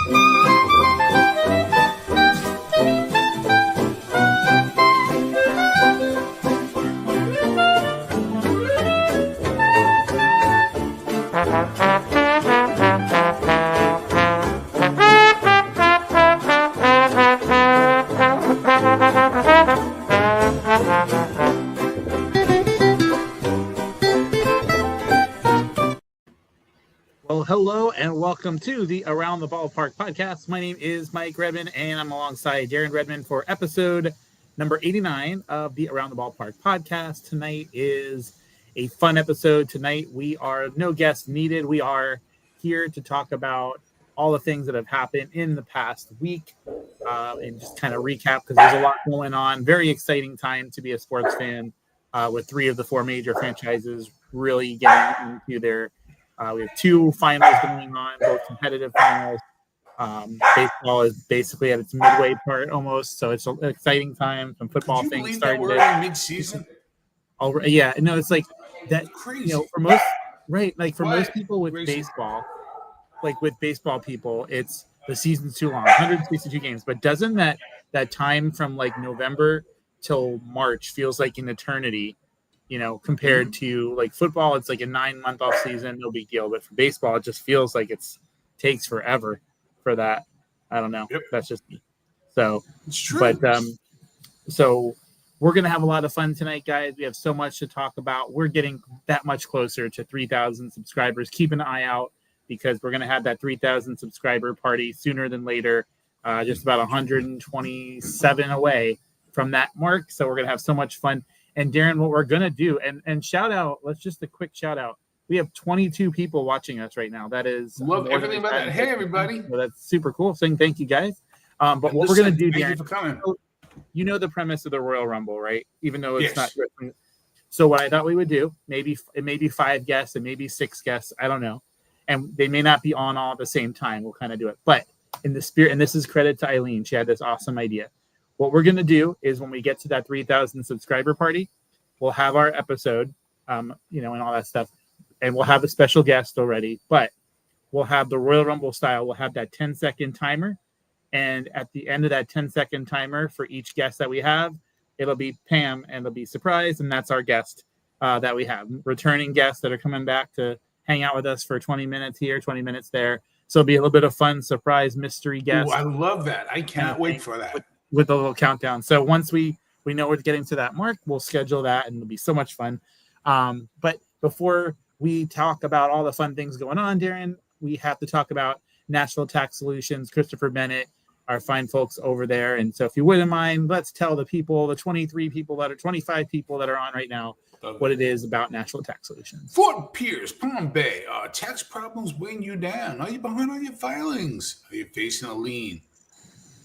Well, hello and welcome to the Around the Ballpark podcast. My name is Mike Redmond, and I'm alongside Darren Redmond for episode number 89 of the Around the Ballpark podcast. Tonight is a fun episode. Tonight we are no guests needed. We are here to talk about all the things that have happened in the past week and just kind of recap because there's a lot going on. Very exciting time to be a sports fan with 3 of the 4 major franchises really getting into their we have 2 finals going on, both competitive finals. Baseball is basically at its midway part almost, so it's an exciting time. Some football things starting to mid-season. Already, yeah, no, it's like that. Crazy. You know, for most most people with baseball, like with baseball people, it's the season's too long, 162 games. But doesn't that time from like November till March feels like an eternity? You know, compared to like football, it's like a 9-month off season, no big deal. But for baseball, it just feels like takes forever for that. I don't know. Yep. That's just me. So it's true. But so we're gonna have a lot of fun tonight, guys. We have so much to talk about. We're getting that much closer to 3,000 subscribers. Keep an eye out because we're gonna have that 3,000 subscriber party sooner than later. Just about 127 away from that mark. So we're gonna have so much fun. And Darren, what we're going to do, and shout out, let's just a quick shout out. We have 22 people watching us right now. That is love everything about that. Hey, everybody. So that's super cool. Saying thank you, guys. But what we're going to do, Darren, thank you for coming. You know the premise of the Royal Rumble, right? Even though it's not written. So what I thought we would do, maybe 5 guests and maybe 6 guests. I don't know. And they may not be on all at the same time. We'll kind of do it. But in the spirit, and this is credit to Eileen. She had this awesome idea. What we're going to do is when we get to that 3,000 subscriber party, we'll have our episode, and all that stuff, and we'll have a special guest already, but we'll have the Royal Rumble style. We'll have that 10-second timer, and at the end of that 10-second timer for each guest that we have, it'll be Pam, and it'll be surprise, and that's our guest that we have. Returning guests that are coming back to hang out with us for 20 minutes here, 20 minutes there. So it'll be a little bit of fun, surprise, mystery guest. Ooh, I love that. I cannot wait for that. With a little countdown. So once we know we're getting to that mark, we'll schedule that, and it'll be so much fun. But before we talk about all the fun things going on, Darren, we have to talk about Nashville Tax Solutions, Christopher Bennett, our fine folks over there. And so if you wouldn't mind, let's tell the people, the 25 people that are on right now, what it is about Nashville Tax Solutions. Fort Pierce, Palm Bay, tax problems weighing you down? Are you behind on your filings? Are you facing a lien?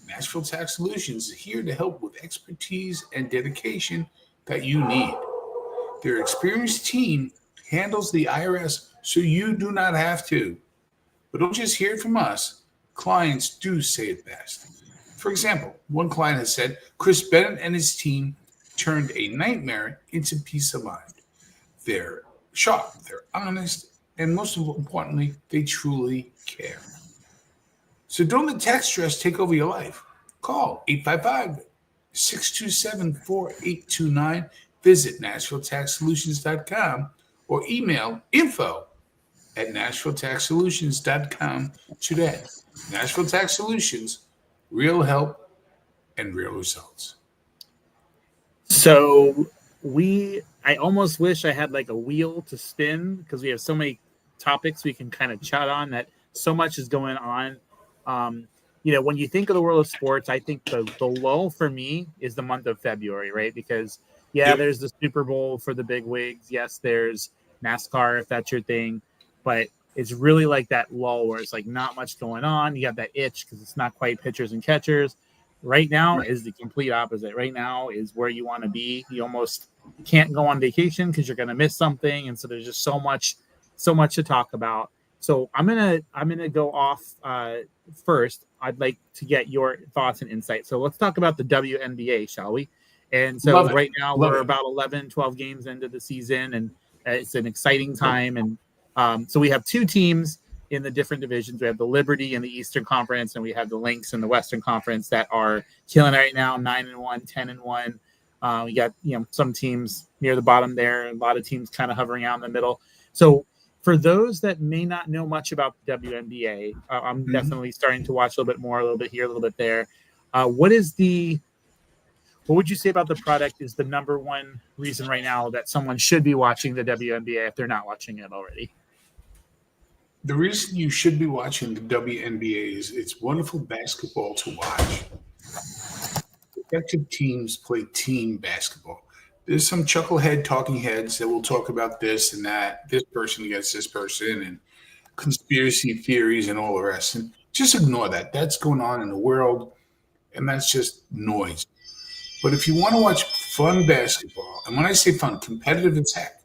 Nashville Tax Solutions is here to help with expertise and dedication that you need. Their experienced team handles the IRS so you do not have to. But don't just hear it from us. Clients do say it best. For example, one client has said Chris Bennett and his team turned a nightmare into peace of mind. They're sharp, they're honest, and most importantly, they truly care. So don't let tax stress take over your life. Call 855-627-4829. Visit NashvilleTaxSolutions.com or email info@NashvilleTaxSolutions.com today. Nashville Tax Solutions, real help and real results. So I almost wish I had like a wheel to spin because we have so many topics we can kind of chat on that so much is going on. When you think of the world of sports, I think the lull for me is the month of February, right? Because there's the Super Bowl for the big wigs. Yes, there's NASCAR if that's your thing, but it's really like that lull where it's like not much going on. You have that itch because it's not quite pitchers and catchers. Right now is the complete opposite. Right now is where you want to be. You almost can't go on vacation because you're going to miss something, and so there's just so much to talk about. So I'm gonna go off first. I'd like to get your thoughts and insights. So let's talk about the WNBA, shall we? And so right now we're about 11, 12 games into the season, and it's an exciting time. And so we have 2 teams in the different divisions. We have the Liberty in the Eastern Conference, and we have the Lynx in the Western Conference that are killing it right now, 9-1, 10-1. We got some teams near the bottom there, and a lot of teams kind of hovering out in the middle. So for those that may not know much about the WNBA, I'm definitely starting to watch a little bit more, a little bit here, a little bit there. What would you say about the product is the number one reason right now that someone should be watching the WNBA if they're not watching it already? The reason you should be watching the WNBA is it's wonderful basketball to watch. Effective teams play team basketball. There's some chucklehead talking heads that will talk about this and that, this person against this person, and conspiracy theories and all the rest. And just ignore that. That's going on in the world, and that's just noise. But if you want to watch fun basketball, and when I say fun, competitive as heck,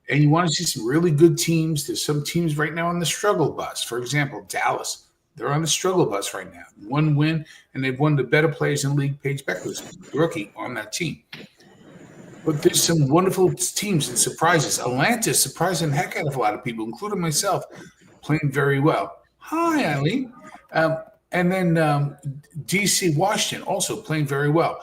and you want to see some really good teams, there's some teams right now on the struggle bus. For example, Dallas. They're on the struggle bus right now. One win, and they've won the better players in the league. Paige Beckler's rookie on that team. But there's some wonderful teams and surprises. Atlanta surprising the heck out of a lot of people, including myself, playing very well. Hi, Eileen. And then D.C. Washington also playing very well.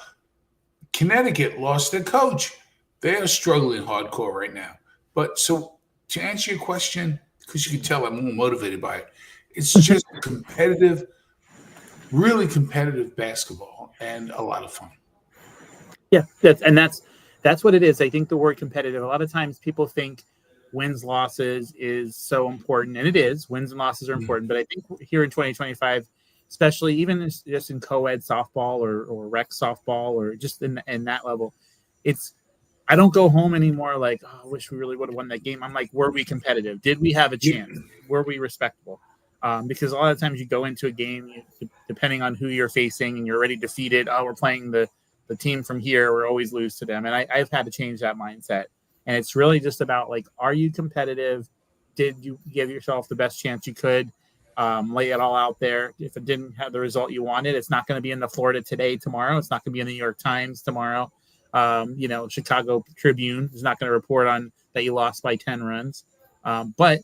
Connecticut lost their coach. They are struggling hardcore right now. But so to answer your question, because you can tell I'm more motivated by it, it's just competitive, really competitive basketball and a lot of fun. Yeah, that's what it is. I think the word competitive, a lot of times people think wins, losses is so important. And it is. Wins and losses are important. But I think here in 2025, especially even just in co-ed softball or rec softball or just in that level, I don't go home anymore like, oh, I wish we really would have won that game. I'm like, were we competitive? Did we have a chance? Were we respectable? Because a lot of times you go into a game, depending on who you're facing, and you're already defeated. Oh, we're playing the team from here. We're always lose to them. And I've had to change that mindset. And it's really just about, like, are you competitive? Did you give yourself the best chance you could? Lay it all out there. If it didn't have the result you wanted, it's not going to be in the Florida Today tomorrow. It's not going to be in the New York Times tomorrow. Chicago Tribune is not going to report on that you lost by 10 runs. But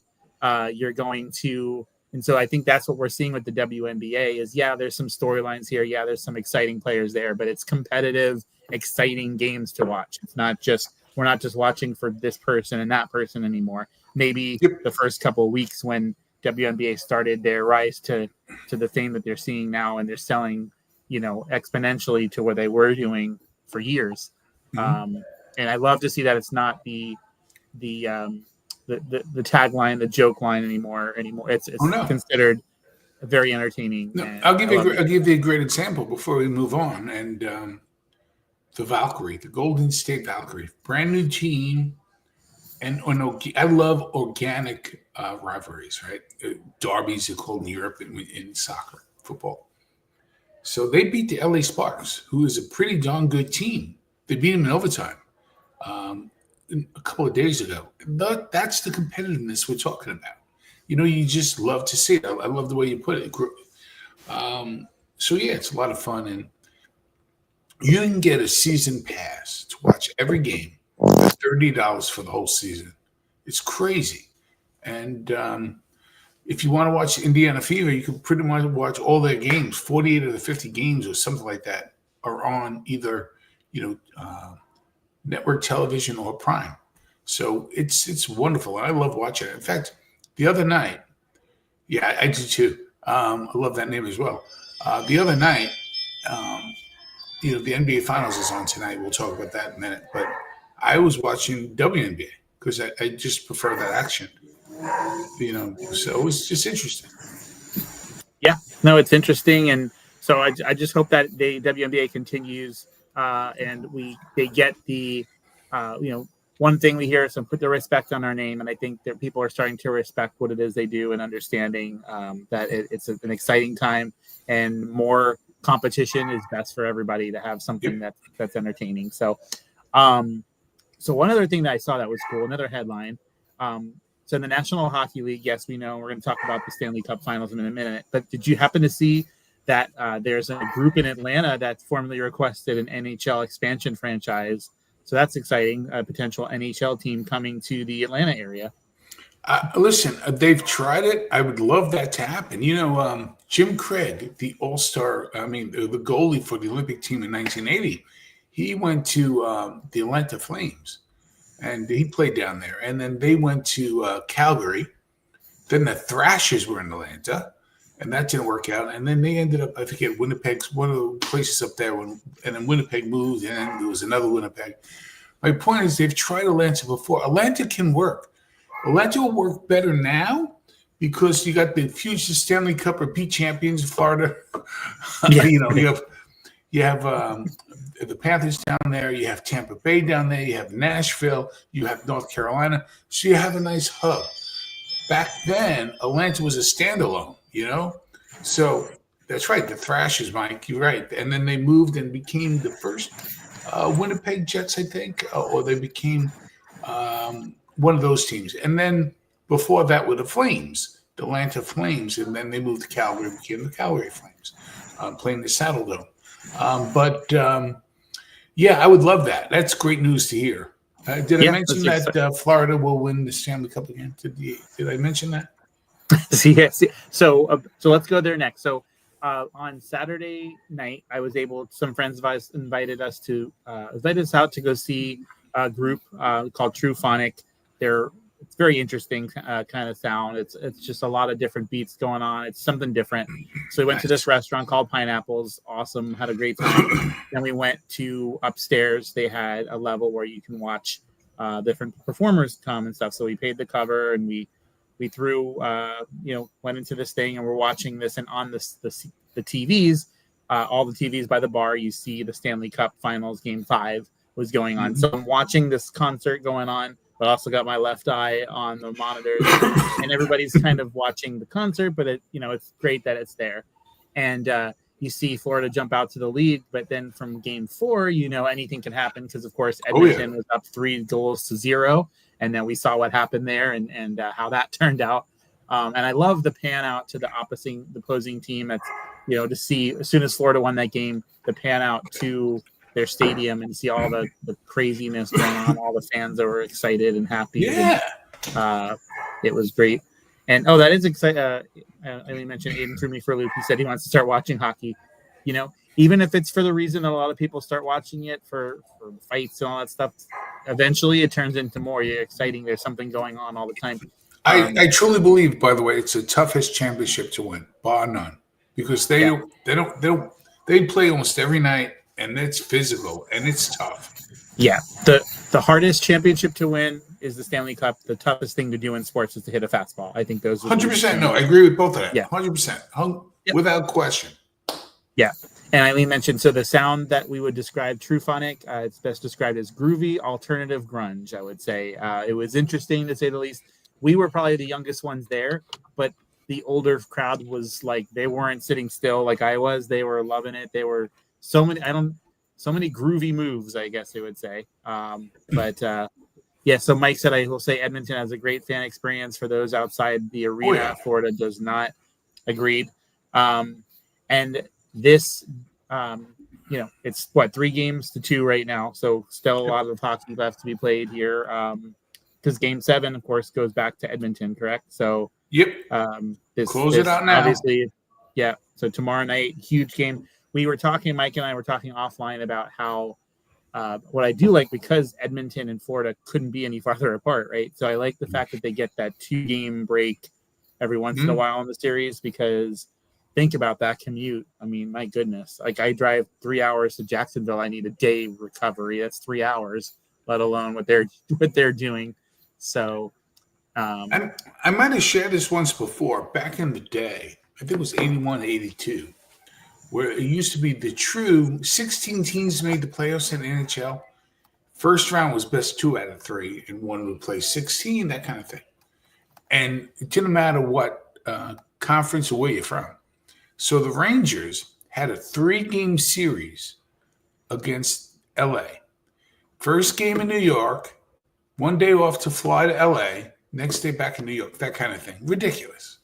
you're going to. And so I think that's what we're seeing with the WNBA is, there's some storylines here. Yeah, there's some exciting players there, but it's competitive, exciting games to watch. It's not just, we're not just watching for this person and that person anymore. Maybe the first couple of weeks when WNBA started their rise to the fame that they're seeing now, and they're selling, exponentially to what they were doing for years. And I love to see that it's not the tagline, the joke line anymore. It's considered very entertaining. No, I'll give you a great example before we move on. And the Valkyrie, the Golden State Valkyrie, brand new team. And I love organic rivalries, right? Derbies are called in Europe in soccer, football. So they beat the LA Sparks, who is a pretty darn good team. They beat them in overtime a couple of days ago. That's the competitiveness we're talking about. You just love to see it. I love the way you put it. It's a lot of fun. And you can get a season pass to watch every game. $30 for the whole season. It's crazy. And if you want to watch Indiana Fever, you can pretty much watch all their games. 48 of the 50 games or something like that are on either network television or Prime. So it's wonderful. And I love watching it. In fact, the other night, I do too. I love that name as well. The other night, the NBA Finals is on tonight. We'll talk about that in a minute. But I was watching WNBA because I just prefer that action. So it was just interesting. Yeah, no, it's interesting. And so I just hope that the WNBA continues and they get the, one thing we hear is put the respect on our name. And I think that people are starting to respect what it is they do and understanding that it's an exciting time, and more competition is best for everybody to have something that's entertaining. So, so one other thing that I saw that was cool, another headline. So in the National Hockey League, yes, we know we're going to talk about the Stanley Cup Finals in a minute, but did you happen to see that there's a group in Atlanta that formally requested an NHL expansion franchise? So that's exciting, a potential NHL team coming to the Atlanta area. Listen, they've tried it. I would love that to happen. Jim Craig, the All-Star, the goalie for the Olympic team in 1980, he went to the Atlanta Flames, and he played down there. And then they went to Calgary. Then the Thrashers were in Atlanta, and that didn't work out. And then they ended up, I forget, Winnipeg's one of the places up there. And then Winnipeg moved, and then there was another Winnipeg. My point is they've tried Atlanta before. Atlanta can work. Atlanta will work better now because you got the future Stanley Cup repeat champions of Florida. Yeah. you have the Panthers down there. You have Tampa Bay down there. You have Nashville. You have North Carolina. So you have a nice hub. Back then, Atlanta was a standalone, So that's right. The Thrashers, Mike, you're right. And then they moved and became the first Winnipeg Jets, I think, or they became one of those teams. And then before that were the Flames, the Atlanta Flames, and then they moved to Calgary and became the Calgary Flames, playing the Saddle Dome. I would love that. That's great news to hear. Did I mention that Florida will win the Stanley Cup again? Did I mention that? Yes. So let's go there next. So on Saturday night, some friends of ours invited us out to go see a group called Truephonic. It's very interesting kind of sound. It's just a lot of different beats going on. It's something different. So we went to this restaurant called Pineapples. Awesome. Had a great time. Then we went to upstairs. They had a level where you can watch different performers come and stuff. So we paid the cover and we threw, went into this thing and we're watching this. And on the TVs, all the TVs by the bar, you see the Stanley Cup Finals Game 5 was going on. So I'm watching this concert going on, but also got my left eye on the monitors, and everybody's kind of watching the concert. But it's great that it's there, and you see Florida jump out to the lead. But then from Game 4, anything can happen because of course Edmonton was up 3-0, and then we saw what happened there and how that turned out. And I love the pan out to the opposing team. That's to see as soon as Florida won that game, the pan out to their stadium and see all the craziness going on, all the fans that were excited and happy. Yeah. And, it was great. And, that is exciting. I mentioned Aiden threw me for a loop. He said he wants to start watching hockey. Even if it's for the reason that a lot of people start watching it for fights and all that stuff, eventually it turns into more exciting. There's something going on all the time. I truly believe, by the way, it's the toughest championship to win, bar none, because they play almost every night. And it's physical and it's tough. Yeah. The hardest championship to win is the Stanley Cup. The toughest thing to do in sports is to hit a fastball. I think those are 100%. No, I agree with both of that. Yeah. 100%. Without question. Yeah. And Eileen mentioned, so the sound that we would describe Truephonic, it's best described as groovy alternative grunge, I would say. It was interesting to say the least. We were probably the youngest ones there, but the older crowd was like, they weren't sitting still like I was. They were loving it. They were so many groovy moves, I guess they would say. So Mike said, I will say Edmonton has a great fan experience for those outside the arena. Oh, yeah. Florida does not. Agreed. And this, it's 3-2 right now. So still a lot of hockey left to be played here. Because Game 7, of course, goes back to Edmonton, correct? So, yep. Close it out now. Obviously, yeah. So tomorrow night, huge game. Mike and I were talking offline about how what I do like, because Edmonton and Florida couldn't be any farther apart, right? So I like the fact that they get that 2-game break every once in a while in the series, because think about that commute. I mean, my goodness, like I drive 3 hours to Jacksonville. I need a day recovery. That's 3 hours, let alone what they're doing. So I might have shared this once before, back in the day, I think it was 81, 82. Where it used to be the true 16 teams made the playoffs in the NHL. First round was best 2 out of 3, and one would play 16, that kind of thing. And it didn't matter what conference or where you're from. So the Rangers had a 3-game series against LA. First game in New York, one day off to fly to LA, next day back in New York, that kind of thing. Ridiculous.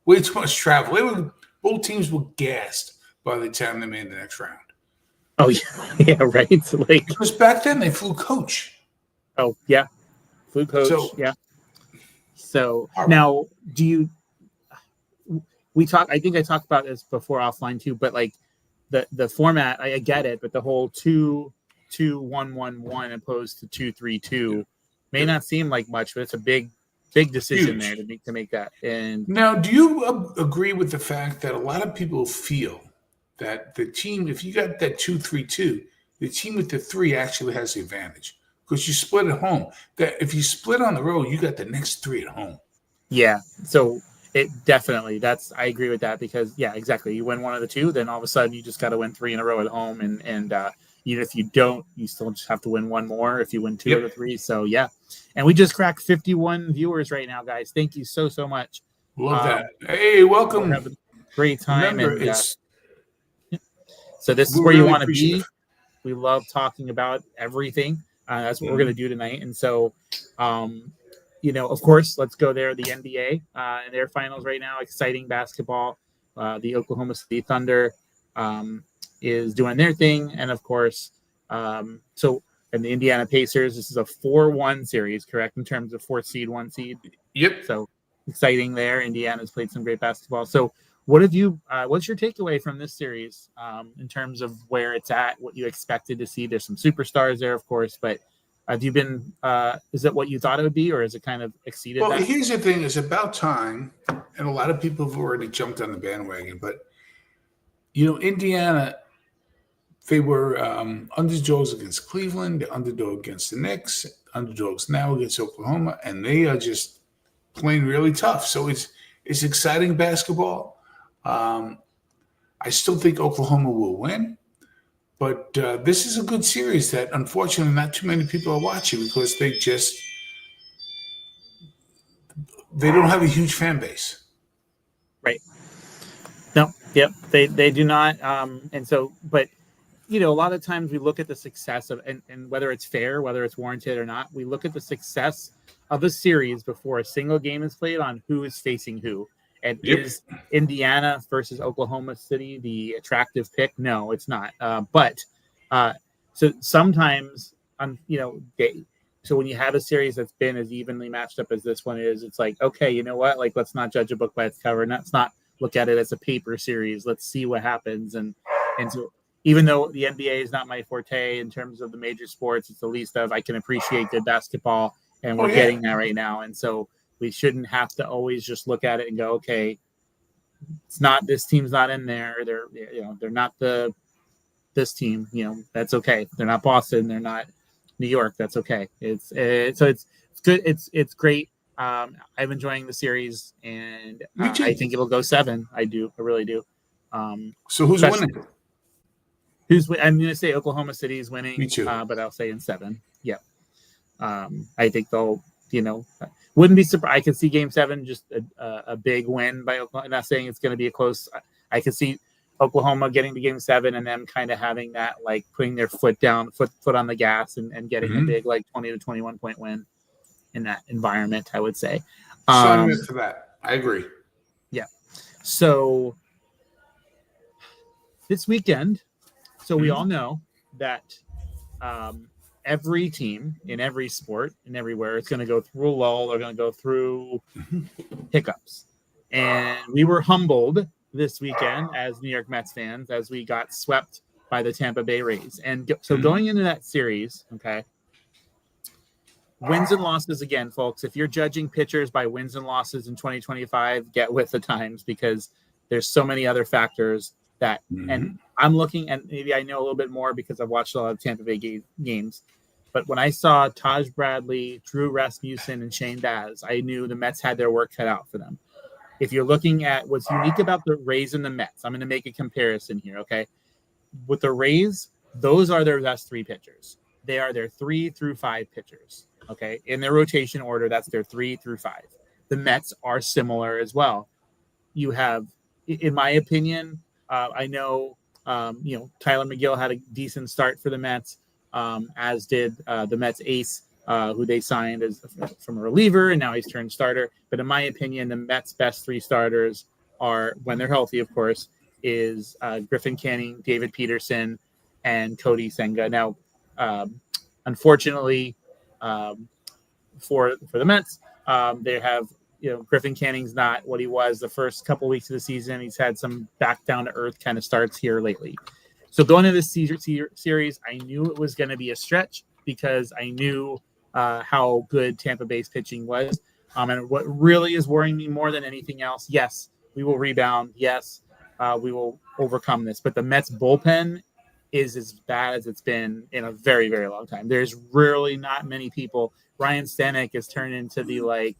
Way too much travel. Both teams were gassed by the time they made the next round. Oh, yeah, right. Because back then they flew coach. Oh, yeah. Flew coach, yeah. So All right. now, do you? I think I talked about this before offline too, but like the format, I get it, but the whole 2-2-1-1-1 opposed to 2-3-2 may Yep. not seem like much, but it's a big decision Huge. there to make that. And Now, do you agree with the fact that a lot of people feel that the team, if you got that 2-3-2, the team with the three actually has the advantage because you split at home. That if you split on the road, you got the next three at home. yeah, so it definitely I agree with that because yeah, exactly. You win one of the two, then all of a sudden you just got to win 3 in a row at home, and even if you don't, you still just have to win one more if you win 2 of the Yep. 3. So yeah, and we just cracked 51 viewers right now, guys. Thank you so much. Love that. Um, Hey, we're welcome. having a great time, Remember, and so this is we're where you really want to be. appreciative. We love talking about everything. That's what we're Mhm. going to do tonight. And so, of course, let's go there. The NBA and their finals right now, exciting basketball. The Oklahoma City Thunder is doing their thing. And of course, and the Indiana Pacers, this is a 4-1 series, correct, in terms of 4th seed, 1 seed. Yep. So exciting there. Indiana's played some great basketball. So what's your takeaway from this series in terms of where it's at, what you expected to see? There's some superstars there, of course, but have you been, is it what you thought it would be, or has it kind of exceeded Well, that? here's the thing: it's about time, and a lot of people have already jumped on the bandwagon. But Indiana, they were underdogs against Cleveland, the underdog against the Knicks, underdogs now against Oklahoma, and they are just playing really tough. So it's exciting basketball. Um, I still think Oklahoma will win, but this is a good series that unfortunately not too many people are watching because they don't have a huge fan base. Right. No, yep. They do not. And so, but a lot of times we look at the success of, and whether it's fair, whether it's warranted or not, we look at the success of a series before a single game is played on who is facing who. And Yep. is Indiana versus Oklahoma City the attractive pick? No, it's not. So sometimes, so when you have a series that's been as evenly matched up as this one is, it's like, okay, you know what? Like, let's not judge a book by its cover. Let's not look at it as a paper series. Let's see what happens. And so even though the NBA is not my forte in terms of the major sports, it's the least of, I can appreciate good basketball, and we're getting that right now. And so we shouldn't have to always just look at it and go, okay, this team's not in there. They're not this team. That's okay. They're not Boston. They're not New York. That's okay. It's good. It's great. I'm enjoying the series, and Me too. I think it'll go 7. I really do. So who's winning? I'm going to say Oklahoma City is winning. Me too. But I'll say in 7. Yeah. I think they'll, wouldn't be surprised. I could see Game 7 just a big win by Oklahoma. I'm not saying it's going to be a close. I could see Oklahoma getting to Game 7 and them kind of having that, like, putting their foot on the gas and getting a big, like, 20 to 21 point win in that environment, I would say. Sign me up for that. I agree. Yeah. So this weekend, we all know that every team in every sport and everywhere is going to go through a lull. They're going to go through hiccups. And we were humbled this weekend as New York Mets fans as we got swept by the Tampa Bay Rays. And so going into that series, okay, wins and losses again, folks. If you're judging pitchers by wins and losses in 2025, get with the times because there's so many other factors that, and I'm looking, and maybe I know a little bit more because I've watched a lot of Tampa Bay games. But when I saw Taj Bradley, Drew Rasmussen, and Shane Baz, I knew the Mets had their work cut out for them. If you're looking at what's unique about the Rays and the Mets, I'm going to make a comparison here, okay? With the Rays, those are their best 3 pitchers. They are their 3 through 5 pitchers, okay? In their rotation order, that's their 3 through 5. The Mets are similar as well. You have, in my opinion, I know, Tyler McGill had a decent start for the Mets, as did the Mets ace, who they signed from a reliever, and now he's turned starter. But in my opinion, the Mets' best 3 starters are, when they're healthy, of course, is Griffin Canning, David Peterson, and Cody Senga. Now, unfortunately, for the Mets, They have, Griffin Canning's not what he was the first couple weeks of the season. He's had some back down to earth kind of starts here lately. So going into this series, I knew it was going to be a stretch because I knew how good Tampa Bay's pitching was. And what really is worrying me more than anything else, yes, we will rebound. Yes, we will overcome this. But the Mets bullpen is as bad as it's been in a very, very long time. There's really not many people. Ryan Stanek has turned into the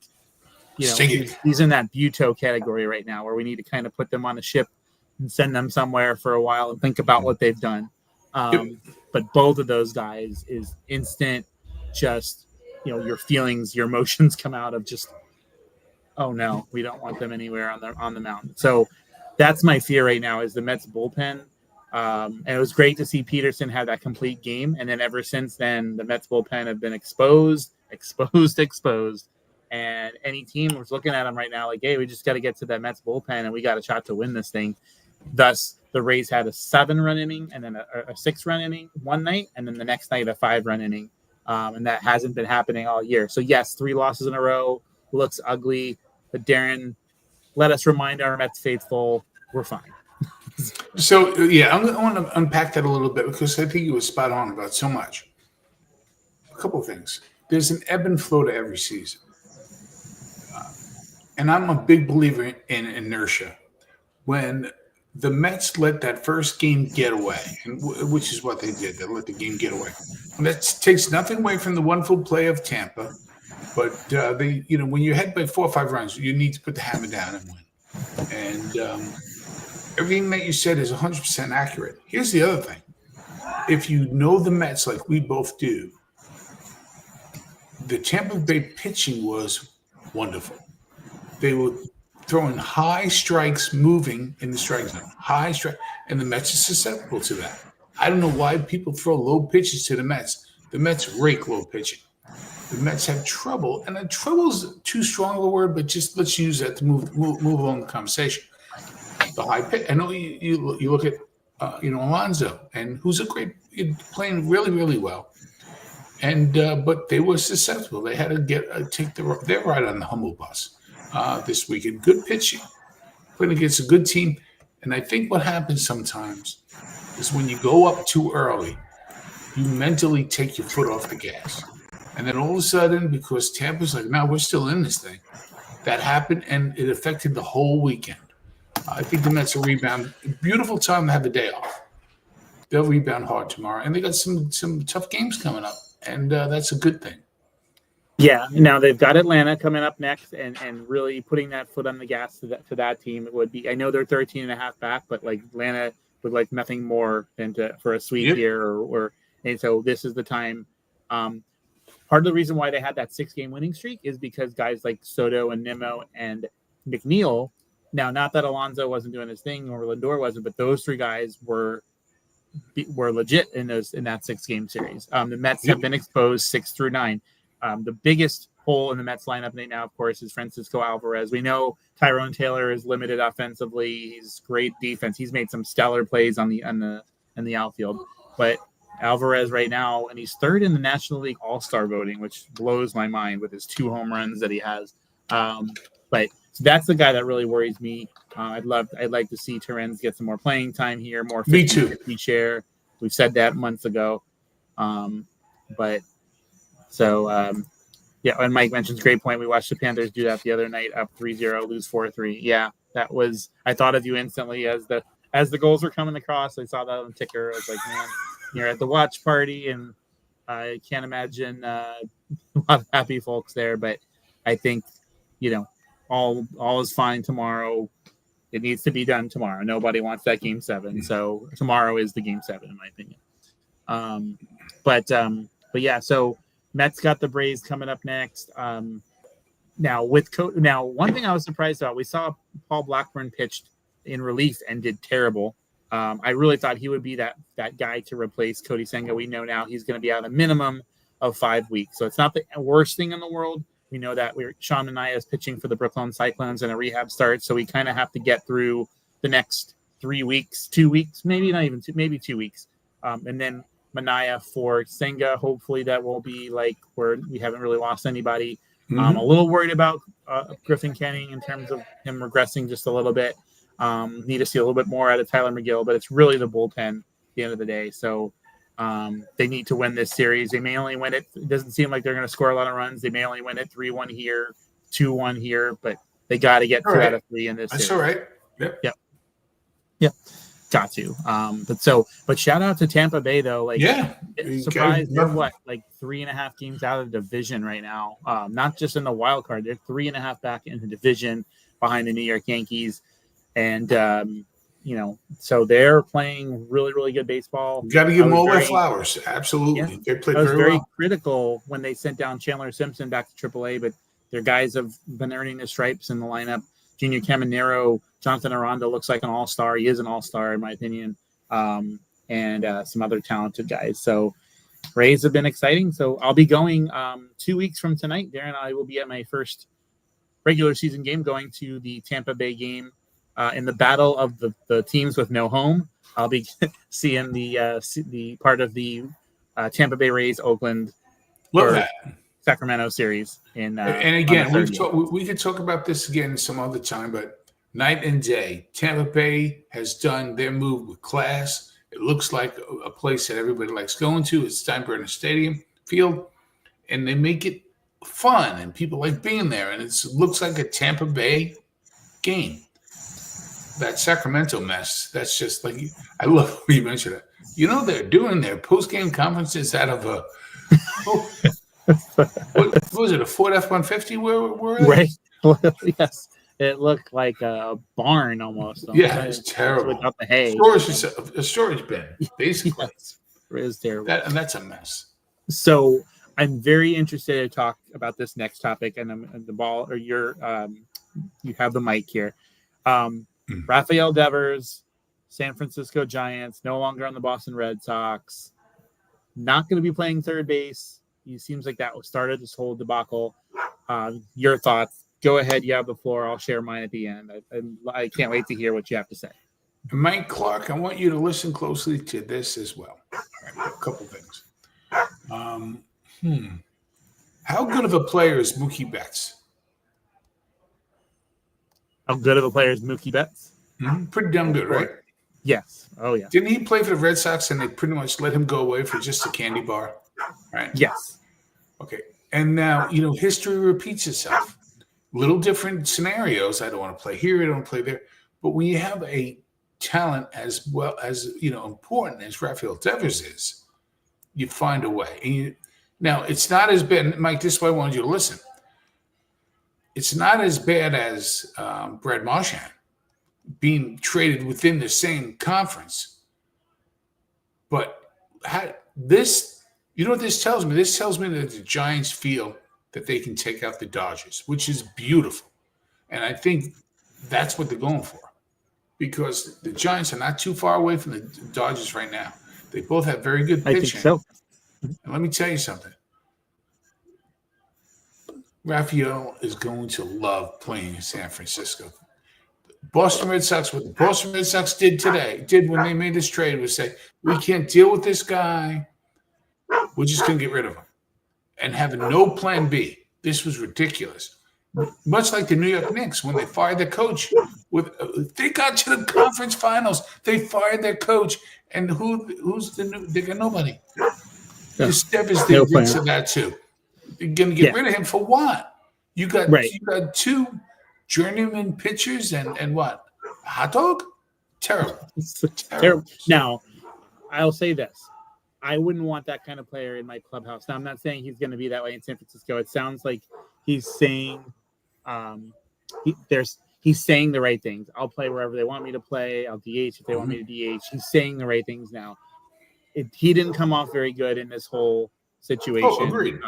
he's in that Buto category right now where we need to kind of put them on a ship and send them somewhere for a while and think about what they've done. But both of those guys is instant, just, your feelings, your emotions come out of just, oh no, we don't want them anywhere on the mound. So that's my fear right now is the Mets bullpen. And it was great to see Peterson have that complete game. And then ever since then, the Mets bullpen have been exposed. And any team was looking at them right now like, hey, we just got to get to that Mets bullpen and we got a shot to win this thing. Thus, the Rays had a 7-run inning and then a 6-run inning one night, and then the next night a 5-run inning. And that hasn't been happening all year. So, yes, 3 losses in a row looks ugly. But, Darren, let us remind our Mets faithful we're fine. So, yeah, I want to unpack that a little bit because I think you were spot on about so much. A couple of things. There's an ebb and flow to every season. And I'm a big believer in inertia. When the Mets let that first game get away, which is what they did, they let the game get away. And that takes nothing away from the wonderful play of Tampa. But, when you head by 4 or 5 runs, you need to put the hammer down and win. And everything that you said is 100% accurate. Here's the other thing. If you know the Mets like we both do, the Tampa Bay pitching was wonderful. They were throwing high strikes, moving in the strike zone, high strike, and the Mets are susceptible to that. I don't know why people throw low pitches to the Mets. The Mets rake low pitching. The Mets have trouble, and trouble's too strong of a word, but just let's use that to move along the conversation. The high pitch. I know you look at Alonso, and who's playing really, really well. And but they were susceptible. They had to take their ride on the humble bus this weekend. Good pitching, playing against a good team. And I think what happens sometimes is when you go up too early, you mentally take your foot off the gas. And then all of a sudden, because Tampa's like, no, we're still in this thing, that happened, and it affected the whole weekend. I think the Mets will rebound. Beautiful time to have the day off. They'll rebound hard tomorrow. And they got some tough games coming up. And that's a good thing. Yeah. Now they've got Atlanta coming up next, and really putting that foot on the gas to that team. It would be, I know they're 13.5 back, but like Atlanta would like nothing more than for a sweep here and so this is the time. Part of the reason why they had that 6-game winning streak is because guys like Soto and Nimmo and McNeil, now not that Alonso wasn't doing his thing or Lindor wasn't, but those 3 guys were legit in that 6-game series. The Mets have been exposed 6 through 9. The biggest hole in the Mets lineup right now, of course, is Francisco Alvarez. We know Tyrone Taylor is limited offensively. He's great defense. He's made some stellar plays on the outfield, but Alvarez right now, and he's 3rd in the National League All-Star voting, which blows my mind with his 2 home runs that he has. But so that's the guy that really worries me. I'd like to see Terrence get some more playing time here, more 50-50 share. We've said that months ago. And Mike mentions great point. We watched the Panthers do that the other night, up 3-0, lose 4-3. Yeah, that was. I thought of you instantly as the goals were coming across. I saw that on the ticker. I was like, man, you're at the watch party, and I can't imagine a lot of happy folks there. But I think all is fine tomorrow. It needs to be done tomorrow. Nobody wants that game 7, so tomorrow is the game 7 in my opinion. But yeah, so Mets got the Braves coming up next. Now one thing I was surprised about, we saw Paul Blackburn pitched in relief and did terrible. I really thought he would be that guy to replace Cody Senga. We know now he's going to be out a minimum of 5 weeks, so it's not the worst thing in the world. We know that Sean Manaea is pitching for the Brooklyn Cyclones in a rehab start, so we kind of have to get through the next 3 weeks, 2 weeks, maybe not even maybe 2 weeks, and then Manaea for Senga. Hopefully that will be like where we haven't really lost anybody. A little worried about Griffin Canning in terms of him regressing just a little bit. Need to see a little bit more out of Tyler McGill, but it's really the bullpen at the end of the day. So they need to win this series. They may only win it. It doesn't seem like they're going to score a lot of runs. They may only win it 3-1 here, 2-1 here, but they got to get 2 out of 3 in this series. That's all right. Yep. Got to. But shout out to Tampa Bay though. Like, surprised they're 3.5 games out of the division right now. Not just in the wild card, they're 3.5 back in the division behind the New York Yankees, and so they're playing really, really good baseball. You got to give them all their flowers. Absolutely, they played very well. Critical when they sent down Chandler Simpson back to AAA, but their guys have been earning the stripes in the lineup. Junior Caminero, Jonathan Aranda looks like an all-star. He is an all-star in my opinion, and some other talented guys. So Rays have been exciting. So I'll be going 2 weeks from tonight. Darren and I will be at my first regular season game, going to the Tampa Bay game in the battle of the teams with no home. I'll be seeing the part of the Tampa Bay Rays Oakland Sacramento series and again we could talk about this again some other time, but night and day, Tampa Bay has done their move with class. It looks like a place that everybody likes going to. It's Steinbrenner Stadium field, and they make it fun, and people like being there, and it looks like a Tampa Bay game. That Sacramento mess, that's just like, I love when you mention it. They're doing their post-game conferences out of a what was it, a Ford F-150? Where right? Yes, it looked like a barn almost. Yeah, it's terrible. Without the hay, a storage bin, basically. Yes, it is terrible. That's a mess. So I'm very interested to talk about this next topic, and the ball, or you have the mic here. Rafael Devers, San Francisco Giants, no longer on the Boston Red Sox. Not going to be playing third base. It seems like that started this whole debacle. Your thoughts? Go ahead. You have the floor. I'll share mine at the end. I can't wait to hear what you have to say. Mike Clark, I want you to listen closely to this as well. All right, a couple things. How good of a player is Mookie Betts? How good of a player is Mookie Betts? Pretty damn good, right? Yes. Oh, yeah. Didn't he play for the Red Sox and they pretty much let him go away for just a candy bar? Right? Yes. Okay. And now, history repeats itself. Little different scenarios. I don't want to play here. I don't want to play there. But when you have a talent as well as, important as Rafael Devers is, you find a way. And now, it's not as bad. Mike, this is why I wanted you to listen. It's not as bad as Brad Marchand being traded within the same conference. But this, what this tells me? This tells me that the Giants feel that they can take out the Dodgers, which is beautiful. And I think that's what they're going for, because the Giants are not too far away from the Dodgers right now. They both have very good pitching. I think so. And let me tell you something. Rafael is going to love playing in San Francisco. Boston Red Sox, what the Boston Red Sox did when they made this trade, was say, we can't deal with this guy. We're just going to get rid of him. And having no plan B. This was ridiculous. Much like the New York Knicks, when they fired their coach. They got to the conference finals. They fired their coach. And they got nobody. Yeah. The Steppers did bits of that too. You're going to get rid of him for what? You got 2 journeyman pitchers and what? A hot dog? Terrible. Terrible. Now, I'll say this. I wouldn't want that kind of player in my clubhouse. Now, I'm not saying he's going to be that way in San Francisco. It sounds like he's saying he's saying the right things. I'll play wherever they want me to play. I'll DH if they want me to DH. He's saying the right things now. He didn't come off very good in this whole situation. Oh, agreed.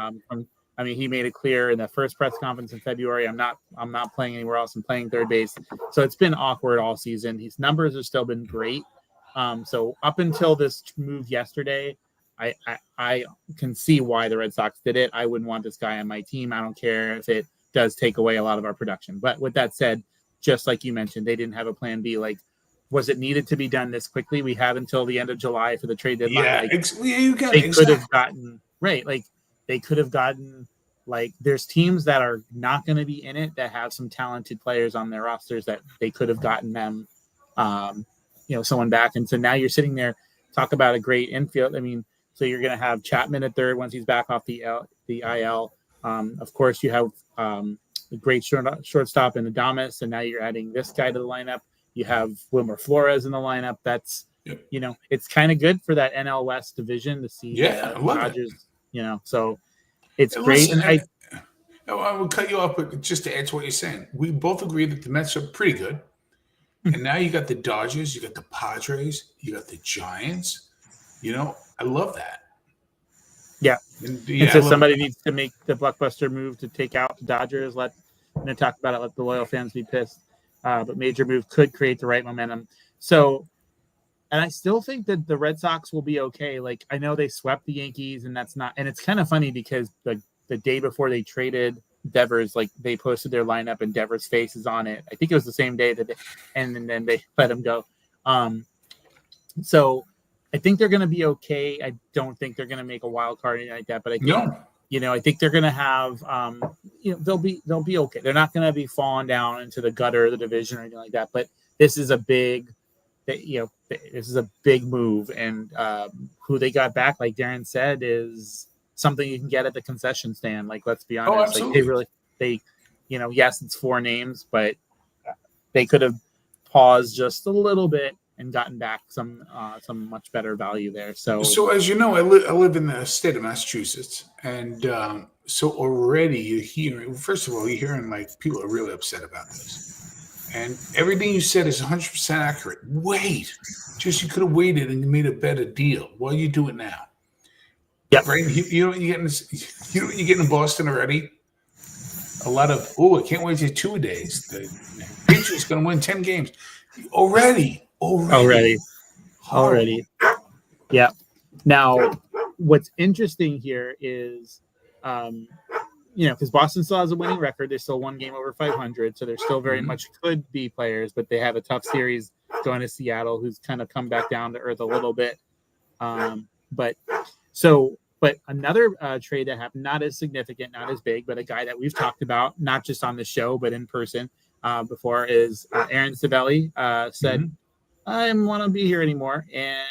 He made it clear in the first press conference in February, I'm not playing anywhere else. I'm playing third base. So it's been awkward all season. His numbers have still been great. So up until this move yesterday, I can see why the Red Sox did it. I wouldn't want this guy on my team. I don't care if it does take away a lot of our production. But with that said, just like you mentioned, they didn't have a plan B. Like, was it needed to be done this quickly? We have until the end of July for the trade deadline. Yeah, they could have gotten right. Like, they could have gotten Like there's teams that are not going to be in it that have some talented players on their rosters that they could have gotten them, someone back. And so now you're sitting there, talk about a great infield. I mean, so you're going to have Chapman at third once he's back off the IL. Of course, you have a great shortstop in Adames, and now you're adding this guy to the lineup. You have Wilmer Flores in the lineup. That's, it's kind of good for that NL West division to see the Dodgers, so it's great. Listen, I will cut you off, but just to add to what you're saying, we both agree that the Mets are pretty good. And now you got the Dodgers, you got the Padres, you got the Giants. I love that. Yeah. And so somebody needs to make the blockbuster move to take out the Dodgers. Let the loyal fans be pissed. But major move could create the right momentum. So, and I still think that the Red Sox will be okay. Like, I know they swept the Yankees, and it's kind of funny because the day before they traded Devers, like they posted their lineup and Devers' face is on it. I think it was the same day and then they let him go. So I think they're going to be okay. I don't think they're going to make a wild card or anything like that, but I think, I think they're going to have, they'll be okay. They're not going to be falling down into the gutter of the division or anything like that, but this is a big move, and who they got back, like Darren said, is something you can get at the concession stand. Like, let's be honest, yes, it's 4 names, but they could have paused just a little bit and gotten back some much better value there. So as you know, I live in the state of Massachusetts, and so already you're hearing. First of all, you're hearing like people are really upset about this, and everything you said is 100% accurate. Wait, you could have waited and you made a better deal. Why you do it now? Yeah, right. You getting in Boston already. A lot of I can't wait for 2 days. The Patriots going to win 10 games already. Yeah. Now, what's interesting here is, because Boston still has a winning record. They're still 1 game over 500, so they're still very much could be players, but they have a tough series going to Seattle, who's kind of come back down to earth a little bit. But another trade that happened, not as significant, not as big, but a guy that we've talked about, not just on the show, but in person before, is Aaron Savelli said, I don't want to be here anymore. And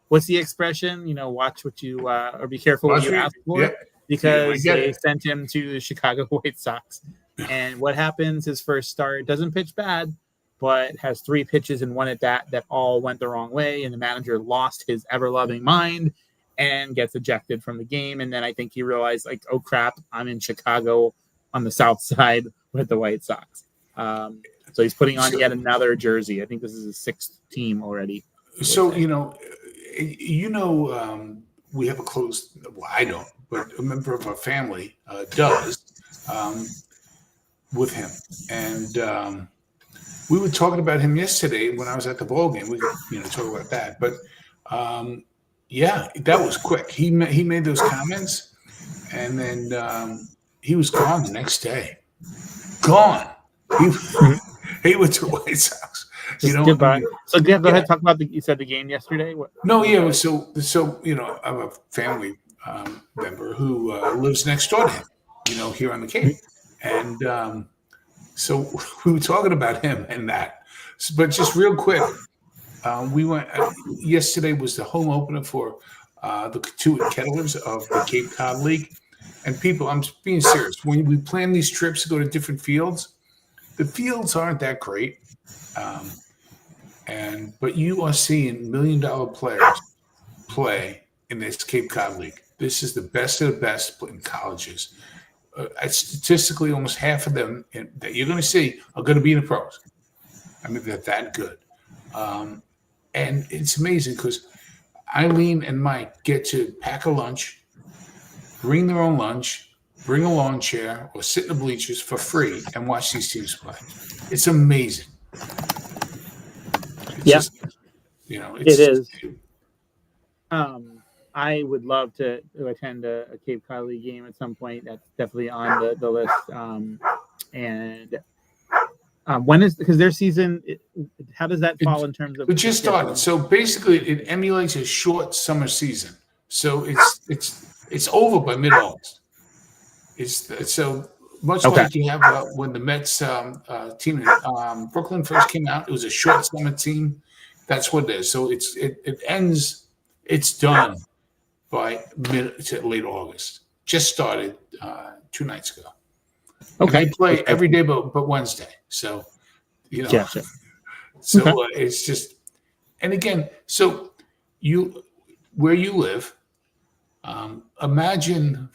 what's the expression? Watch what you, or be careful what you ask for, because they sent him to the Chicago White Sox. And what happens, his first start, doesn't pitch bad, but has 3 pitches and 1 at that all went the wrong way. And the manager lost his ever-loving mind and gets ejected from the game. And then I think he realized, like, oh, crap, I'm in Chicago on the south side with the White Sox. So he's putting on yet another jersey. I think this is his 6th team already. So, we have a close, I don't, but a member of our family does with him. And we were talking about him yesterday when I was at the ball game. We could, talk about that. But, that was quick. He made those comments, and then he was gone the next day. Gone. He went to the White Sox. Goodbye. So go ahead, talk about you said the game yesterday. What? No, yeah. So I have a family member who lives next door to him, here on the Cape, and so we were talking about him and that. But just real quick, we went. Yesterday was the home opener for the two Kettlers of the Cape Cod League, and people, I'm being serious. When we plan these trips to go to different fields, the fields aren't that great. But you are seeing $1 million players play in this Cape Cod League. This is the best of the best in colleges. Statistically, almost half of them that you're going to see are going to be in the pros. I mean, they're that good. And it's amazing because Eileen and Mike get to pack a lunch, bring their own lunch, bring a lawn chair, or sit in the bleachers for free and watch these teams play. It's amazing. It is. I would love to attend a Cape Cod League game at some point. That's definitely on the list. When is, because their season, how does that fall in terms of? It just started. So basically, it emulates a short summer season. So it's over by mid-August. It's so much Okay. like you have when the Mets team Brooklyn first came out. It was a short summer team. That's what it is. So it ends. It's done by mid to late August. Just started 2 nights ago, and Okay. they play every day but Wednesday. So Gotcha. so Okay. it's just, and again, so you where you live, imagine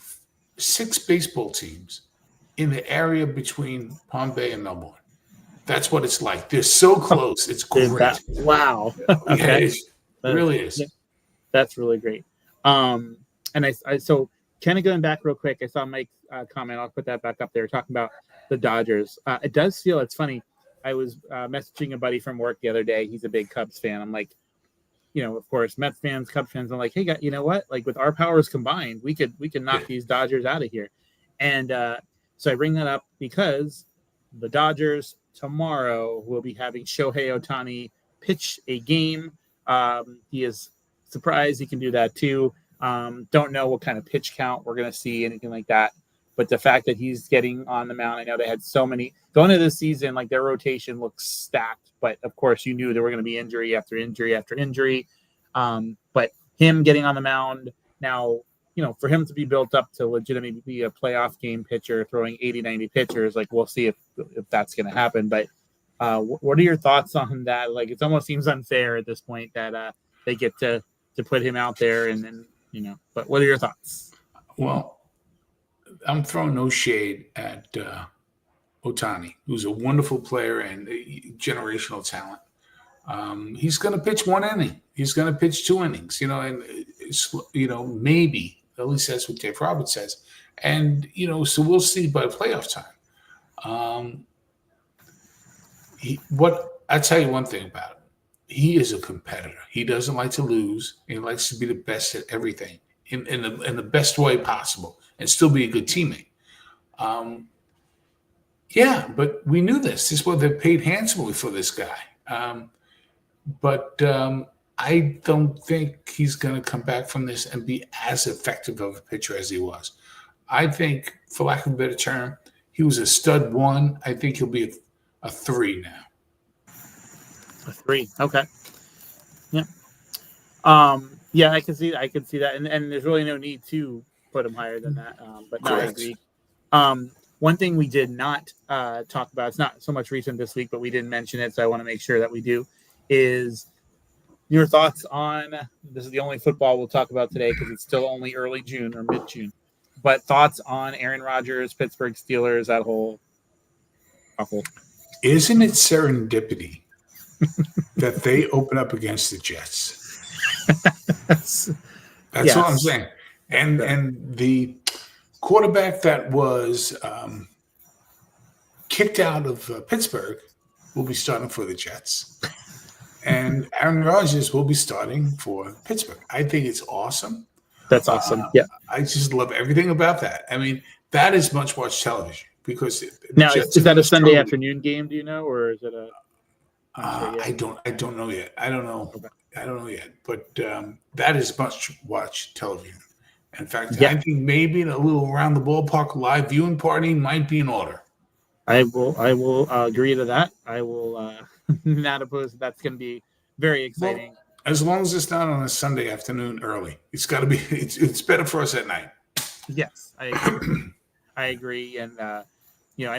6 baseball teams in the area between Palm Bay and Melbourne. That's what it's like. They're so close. It's great. Wow. Yeah, Okay. it really Yeah, is. that's really great. And I so kind of going back real quick, I saw Mike's comment. I'll put that back up there, talking about the Dodgers. It does feel, it's funny. I was messaging a buddy from work the other day. He's a big Cubs fan. I'm like, of course, Mets fans, Cubs fans. I'm like, hey, you know what? Like, with our powers combined, we could knock these Dodgers out of here. And so I bring that up because the Dodgers tomorrow will be having Shohei Ohtani pitch a game. He is surprised he can do that too. Don't know what kind of pitch count we're going to see, anything like that. But the fact that he's getting on the mound, I know they had so many going into this season, like their rotation looks stacked. But of course, you knew there were going to be injury after injury after injury. But him getting on the mound now, for him to be built up to legitimately be a playoff game pitcher, throwing 80, 90 pitchers, like we'll see if that's going to happen. But what are your thoughts on that? Like, it almost seems unfair at this point that they get to put him out there, and then But what are your thoughts? Well, I'm throwing no shade at Ohtani, who's a wonderful player and generational talent. He's going to pitch 1 inning. He's going to pitch 2 innings. Maybe at least that's what Dave Roberts says. And so we'll see by playoff time. I'll tell you one thing about him. He is a competitor. He doesn't like to lose. He likes to be the best at everything in the best way possible and still be a good teammate. Yeah, but we knew this. This is what they paid handsomely for this guy. But I don't think he's going to come back from this and be as effective of a pitcher as he was. I think, for lack of a better term, he was a stud 1. I think he'll be a 3 now. A 3. Okay. Yeah. Yeah, I can see that. And there's really no need to put him higher than that. But no, I agree. One thing we did not talk about, it's not so much recent this week, but we didn't mention it, so I want to make sure that we do, is your thoughts on, this is the only football we'll talk about today because it's still only early June or mid-June, but thoughts on Aaron Rodgers, Pittsburgh Steelers, that whole. Isn't it serendipity that they open up against the Jets? That's what I'm saying. And the quarterback that was kicked out of Pittsburgh will be starting for the Jets. And Aaron Rodgers will be starting for Pittsburgh. I think it's awesome. That's awesome. Yeah. I just love everything about that. I mean, that is much-watched television because now is that a Sunday afternoon game? Do you know, or is it a? I don't know yet. I don't know. Okay. I don't know yet. But that is much-watched television. In fact, yeah. I think maybe a little around the ballpark live viewing party might be in order. I will agree to that. I will not oppose. That's going to be very exciting. Well, as long as it's not on a Sunday afternoon early, it's got to be. It's better for us at night. Yes, I agree. I agree, and I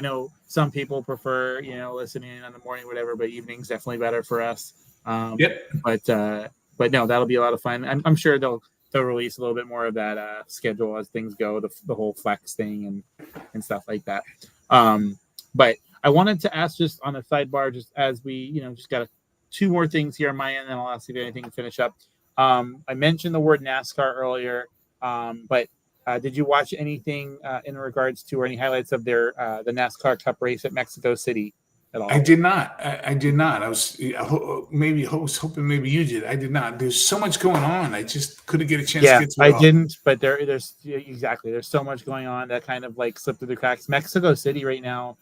know some people prefer listening in on the morning, whatever, but evening's definitely better for us. Yep. But no, that'll be a lot of fun. I'm sure they'll release a little bit more of that schedule as things go, the whole flex thing and stuff like that. But I wanted to ask, just on a sidebar, just as we, just got 2 more things here on my end, and I'll ask you if anything to finish up. I mentioned the word NASCAR earlier, but did you watch anything in regards to, or any highlights of the NASCAR Cup race at Mexico City at all? I did not. I did not. I was hoping maybe you did. I did not. There's so much going on. I just couldn't get a chance to get to it all. Didn't, but there's exactly. There's so much going on that kind of like slipped through the cracks. Mexico City right now,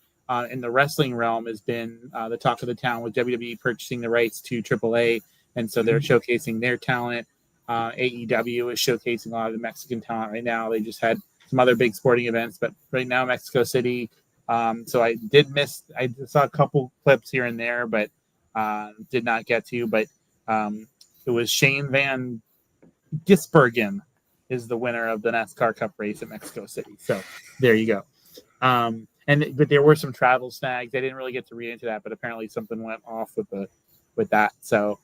in the wrestling realm, has been the talk of the town, with WWE purchasing the rights to AAA, and so they're showcasing their talent. AEW is showcasing a lot of the Mexican talent right now. They just had some other big sporting events. But right now, Mexico City. So I did miss. I saw a couple clips here and there, but did not get to. But it was Shane Van Gisbergen is the winner of the NASCAR Cup race at Mexico City. So there you go. But there were some travel snags. I didn't really get to read into that, but apparently something went off with that. So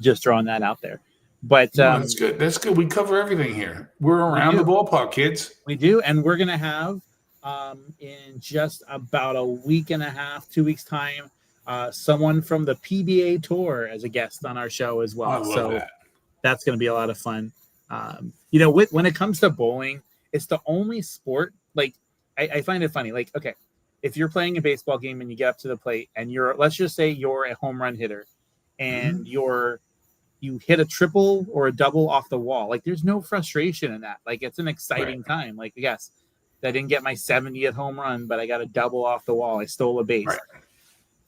just throwing that out there. But that's good. That's good. We cover everything here. We're around the ballpark, kids. We do, and we're gonna have in just about a week and a half, 2 weeks time, someone from the PBA Tour as a guest on our show as well. I love that. That's going to be a lot of fun. When it comes to bowling, it's the only sport. Like, I find it funny. Like, okay, if you're playing a baseball game and you get up to the plate and let's just say you're a home run hitter and you hit a triple or a double off the wall. Like, there's no frustration in that. Like, it's an exciting time. Like, yes, I didn't get my 70th home run, but I got a double off the wall. I stole a base. Right.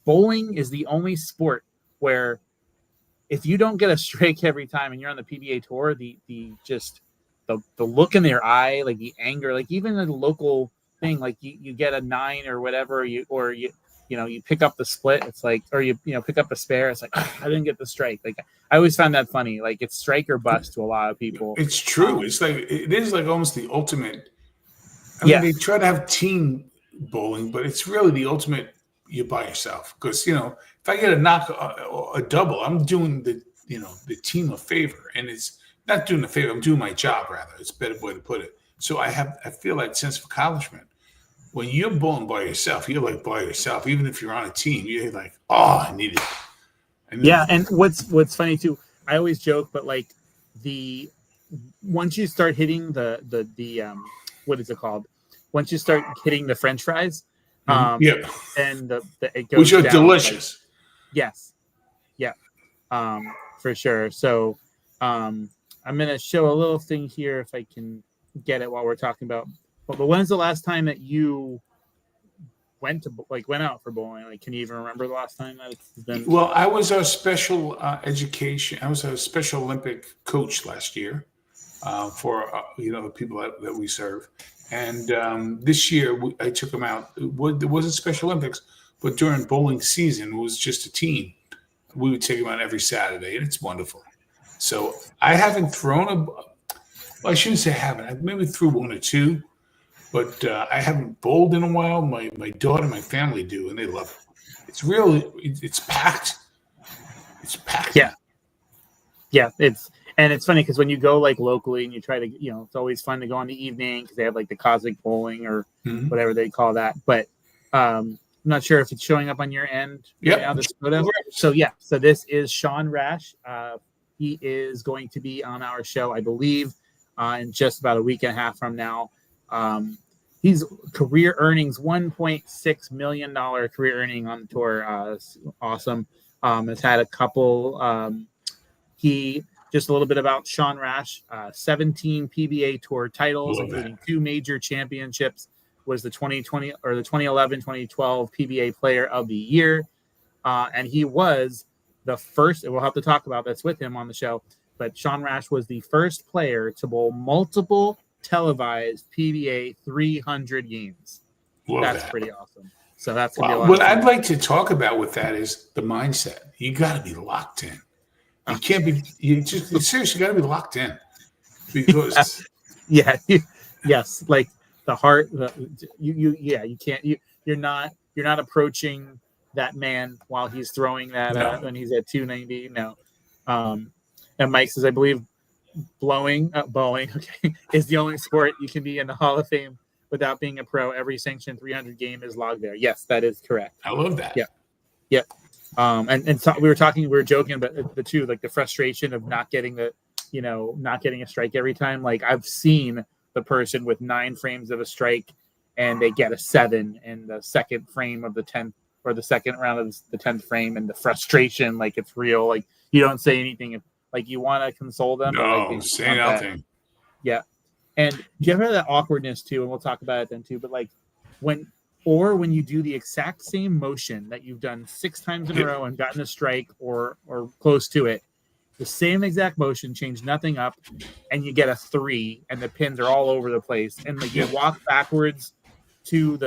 Bowling is the only sport where if you don't get a strike every time and you're on the PBA Tour, the look in their eye, like the anger, like even the local thing, like you get a 9 or whatever, you pick up the split, it's like, or you pick up a spare, it's like, I didn't get the strike. Like, I always found that funny. Like, it's strike or bust to a lot of people. It's true. It is like almost the ultimate. I mean, they try to have team bowling, but it's really the ultimate. You're by yourself because if I get a double, I'm doing the team a favor, and it's not doing a favor. I'm doing my job rather. It's a better way to put it. So I feel like sense of accomplishment. When you're bowling by yourself, you're like by yourself. Even if you're on a team, you're like, oh, I need it. And what's funny too, I always joke, but like once you start hitting the what is it called? Once you start hitting the French fries, and it goes, which are down, delicious. Like, yes, yeah, for sure. So I'm gonna show a little thing here if I can get it while we're talking about. But when's the last time that you went out for bowling? Like, can you even remember the last time that it's been? Well, I was a special education. I was a Special Olympic coach last year for the people that we serve. And this year I took them out. It wasn't Special Olympics, but during bowling season, it was just a team. We would take them out every Saturday, and it's wonderful. So I haven't thrown I shouldn't say I haven't. I maybe threw one or two, but I haven't bowled in a while. My daughter and my family do, and they love it. It's really, it's packed. It's packed. Yeah. It's funny because when you go like locally and you try to, it's always fun to go in the evening because they have like the Cosmic Bowling or whatever they call that. But I'm not sure if it's showing up on your end. Yeah. So this is Sean Rash. He is going to be on our show, I believe, in just about a week and a half from now. He's career earnings, $1.6 million career earning on the tour. Awesome. Has had a couple. Just a little bit about Sean Rash, 17 PBA Tour titles, including 2 major championships, was the 2020 or the 2011-2012 PBA Player of the Year. And he was the first, and we'll have to talk about this with him on the show, but Sean Rash was the first player to bowl multiple televised PBA 300 games. That's pretty awesome. So that's going to be a lot what of fun. I'd like to talk about with that is the mindset. You got to be locked in. You can't be. You seriously got to be locked in because yes, like the heart. You can't. You're not approaching that man while he's throwing that when he's at 290. No. And Mike says, I believe bowling is the only sport you can be in the Hall of Fame without being a pro. Every sanctioned 300 game is logged there. Yes, that is correct. I love that. Yeah. And so we were joking about the two, like the frustration of not getting a strike every time. Like, I've seen the person with 9 frames of a strike and they get a 7 in the second frame of the 10th or the second round of the 10th frame, and the frustration, like, it's real. Like, you don't say anything if, like, you want to console them. No, say nothing. Yeah. And do you ever have that awkwardness too? And we'll talk about it then too. But like when you do the exact same motion that you've done 6 times in a row and gotten a strike or close to it, the same exact motion, change nothing up, and you get a 3, and the pins are all over the place. And like you walk backwards to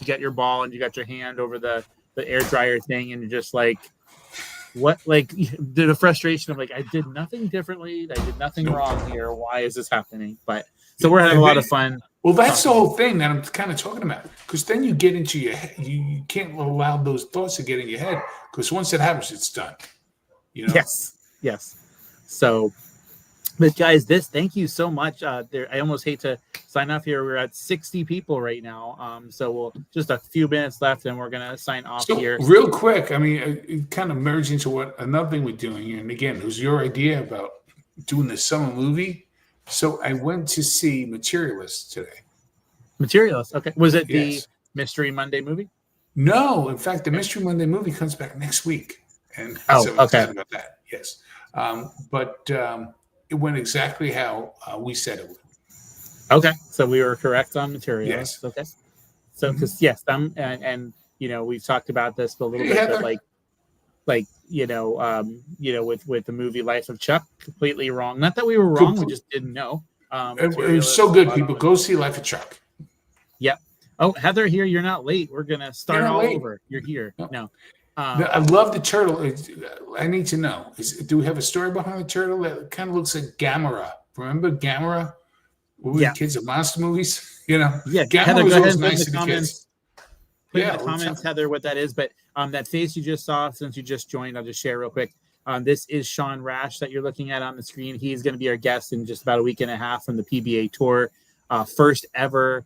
get your ball, and you got your hand over the air dryer thing, and you're just like, what? Like the frustration of like, I did nothing differently, I did nothing wrong here. Why is this happening? But so we're having a lot of fun. Well, that's the whole thing that I'm kind of talking about, because then you get into your head. You can't allow those thoughts to get in your head, because once it happens, it's done. You know? Yes. So, but guys, thank you so much. I almost hate to sign off here. We're at 60 people right now. So we'll just a few minutes left, and we're gonna sign off here. Real quick, I mean, it kind of merged into what another thing we're doing. And again, it was your idea about doing the summer movie. So I went to see Materialist today. Materialist, okay. Was it the Mystery Monday movie? No, in fact, the Mystery Monday movie comes back next week. And so I'm excited about that. Yes. But it went exactly how we said it would. Okay. So we were correct on Materialist. Yes. Okay. So, because and we've talked about this a little bit, but with the movie Life of Chuck, completely wrong. Not that we were wrong, we just didn't know. It was so good, people. Go see Life of Chuck. Yep. Oh, Heather, here, you're not late. We're gonna start all over. You're here. No. I love the turtle. I need to know: do we have a story behind the turtle that kind of looks like Gamera? Remember Gamera? We were kids of monster movies. Yeah. Gamera Heather, was go ahead always and put nice in to the the kids. Put in the comments, Heather, what that is. But that face you just saw, since you just joined, I'll just share real quick. This is Sean Rash that you're looking at on the screen. He's going to be our guest in just about a week and a half from the PBA Tour. First ever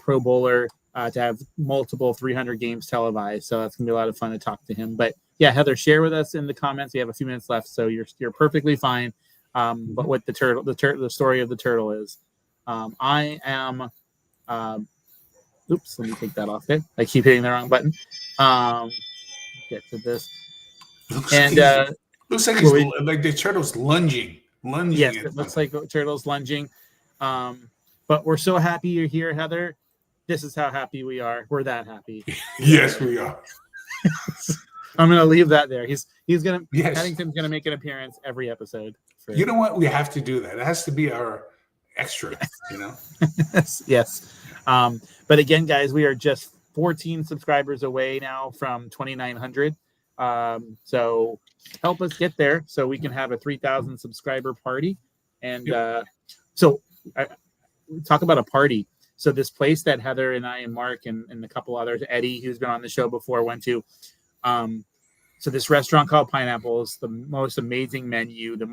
Pro Bowler to have multiple 300 games televised. So that's going to be a lot of fun to talk to him. But yeah, Heather, share with us in the comments. We have a few minutes left, so you're perfectly fine. But what the story of the turtle is, I am. Oops, let me take that off there. I keep hitting the wrong button. Get to this. Looks like the turtle's lunging. Yes, it looks like the turtle's lunging. But we're so happy you're here, Heather. This is how happy we are. We're that happy. Yes, we are. I'm gonna leave that there. Paddington's gonna make an appearance every episode. You know what? We have to do that. It has to be our extra. Yes. But again, guys, we are just 14 subscribers away now from 2,900. So help us get there so we can have a 3,000 subscriber party. And talk about a party. So this place that Heather and I and Mark and a couple others, Eddie, who's been on the show before, went to. So this restaurant called Pineapples, the most amazing menu, the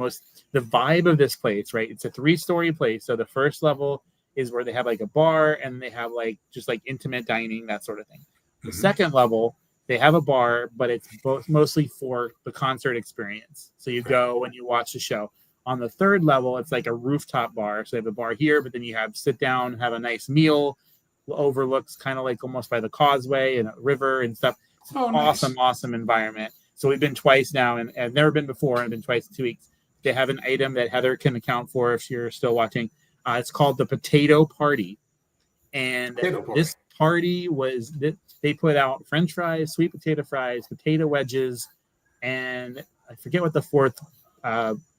vibe of this place, right? It's a 3-story place. So the first level is where they have like a bar, and they have like just like intimate dining, that sort of thing. The second level, they have a bar, but it's mostly for the concert experience. So you go and you watch the show. On the third level, it's like a rooftop bar. So they have a bar here, but then you have sit down, have a nice meal, overlooks kind of like almost by the causeway and a river and stuff. Awesome environment. So we've been twice now, and I've never been before, and I've been twice in 2 weeks. They have an item that Heather can account for if you're still watching. It's called the Potato Party. And this party was, they put out French fries, sweet potato fries, potato wedges, and I forget what the fourth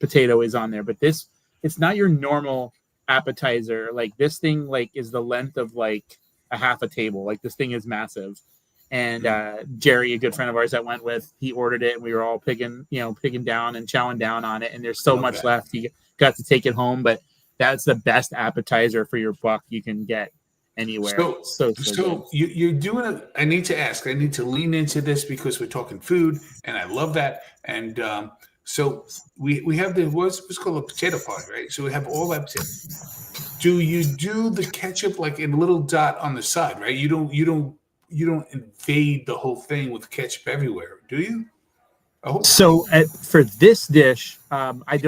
potato is on there. But it's not your normal appetizer. Like this thing is the length of like a half a table. Like this thing is massive. And Jerry, a good friend of ours that went with, he ordered it, and we were all picking down and chowing down on it. And there's so much left. He got to take it home, but that's the best appetizer for your buck you can get anywhere. So you're doing it. I need to ask. I need to lean into this because we're talking food, and I love that. And so we have what's called a potato party, right? So we have all that potato. Do you do the ketchup like in a little dot on the side, right? You don't invade the whole thing with ketchup everywhere, do you? So for this dish, I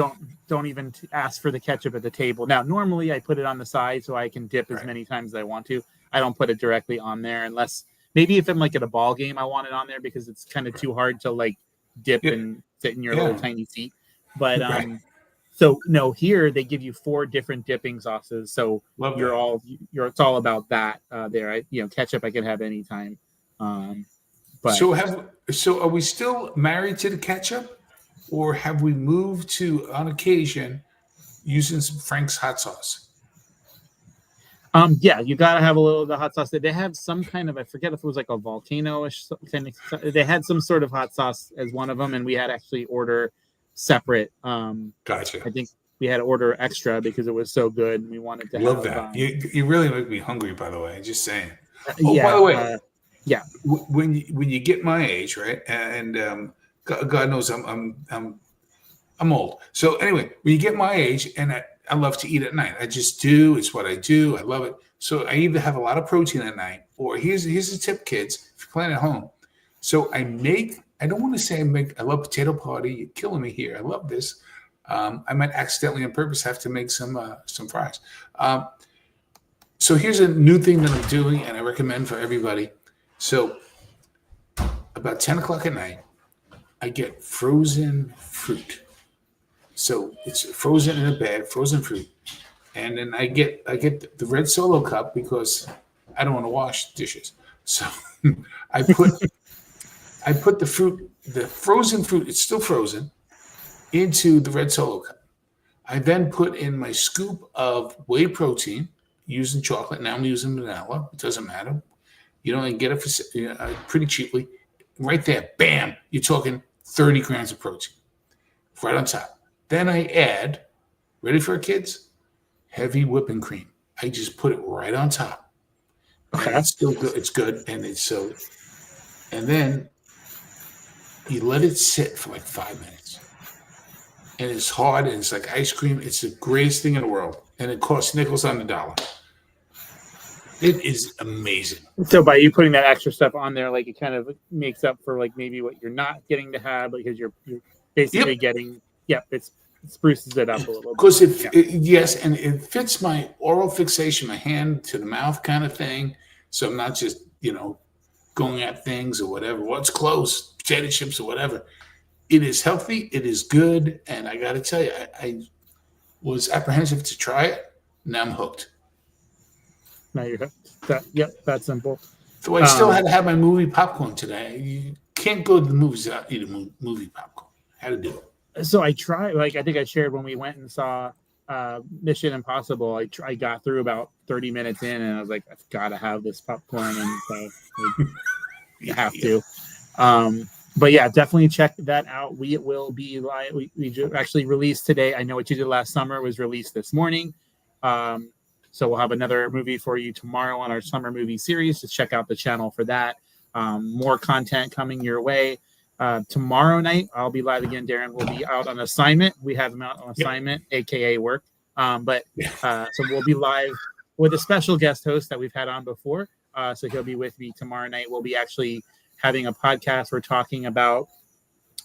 don't even ask for the ketchup at the table. Now, normally I put it on the side so I can dip as many times as I want to. I don't put it directly on there unless maybe if I'm like at a ball game, I want it on there because it's kind of too hard to like dip and fit in your little tiny seat. But so no, here they give you 4 different dipping sauces. So it's all about that there. Ketchup I can have anytime. But so are we still married to the ketchup? or have we moved to, on occasion, using some Frank's hot sauce? Yeah, you gotta have a little of the hot sauce. They have some kind of, I forget if it was like a volcano-ish thing. They had some sort of hot sauce as one of them, and we had actually order separate. Gotcha. I think we had to order extra because it was so good, and we wanted to Love have, that. You really make me hungry, by the way. Just saying. Oh, yeah, by the way, yeah. When you get my age, right, and God knows I'm old. So anyway, when you get my age, and I love to eat at night. I just do. It's what I do. I love it. So I either have a lot of protein at night, or here's a tip, kids, if you're playing at home. So I don't want to say I love potato party. You're killing me here. I love this. I might accidentally on purpose have to make some fries. So here's a new thing that I'm doing, and I recommend for everybody. So about 10 o'clock at night, I get frozen fruit. So it's frozen in a bag, frozen fruit. And then I get the red Solo cup because I don't want to wash dishes. So I put the frozen fruit, it's still frozen, into the red Solo cup. I then put in my scoop of whey protein using chocolate. Now I'm using vanilla. It doesn't matter. You know, I can get it for pretty cheaply. Right there, bam, you're talking 30 grams of protein right on top. Then I add, ready for it, kids? Heavy whipping cream. I just put it right on top. Okay. It's still good. It's good. And then you let it sit for like 5 minutes. And it's hard and it's like ice cream. It's the greatest thing in the world. And it costs nickels on the dollar. It is amazing. So by you putting that extra stuff on there, like it kind of makes up for like maybe what you're not getting to have because you're basically getting, it spruces it up a little bit. Because yes, and it fits my oral fixation, my hand to the mouth kind of thing. So I'm not just, going at things or whatever. What's close, potato chips or whatever. It is healthy. It is good. And I got to tell you, I was apprehensive to try it. Now I'm hooked. Now you're hooked. That's simple. So I still had to have my movie popcorn today. You can't go to the movies without eating movie popcorn. How to do it. So I tried, I think I shared when we went and saw Mission Impossible. I got through about 30 minutes in, and I was like, I've got to have this popcorn, and so you have to. But yeah, definitely check that out. We will be live. We actually released today. I Know What You Did Last Summer was released this morning. So we'll have another movie for you tomorrow on our summer movie series. Just check out the channel for that. More content coming your way. Tomorrow night, I'll be live again. Darren will be out on assignment. We have him out on assignment, aka work. So we'll be live with a special guest host that we've had on before. So he'll be with me tomorrow night. We'll be actually having a podcast. We're talking about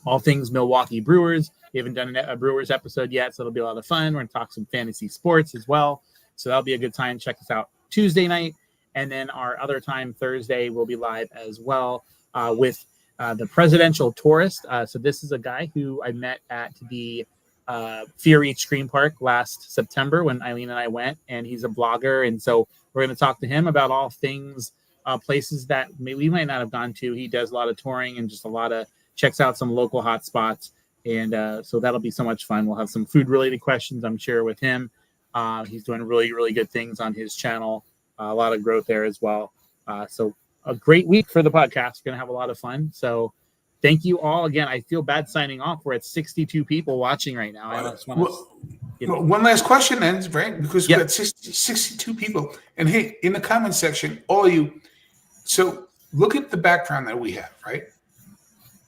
all things Milwaukee Brewers. We haven't done a Brewers episode yet, so it'll be a lot of fun. We're going to talk some fantasy sports as well. So that'll be a good time. Check us out Tuesday night. And then our other time, Thursday, we'll be live as well with the Presidential Tourist. So this is a guy who I met at the Fear Each Screen Park last September when Eileen and I went, and he's a blogger. And so we're going to talk to him about all things, places that we might not have gone to. He does a lot of touring and just checks out some local hot spots. And so that'll be so much fun. We'll have some food related questions, I'm sure, with him. He's doing really, really good things on his channel. A lot of growth there as well. So a great week for the podcast. Going to have a lot of fun. So thank you all again. I feel bad signing off. We're at 62 people watching right now. I just want one last question then, right? Because we've got 62 people. And hey, in the comment section, all of you. So look at the background that we have, right?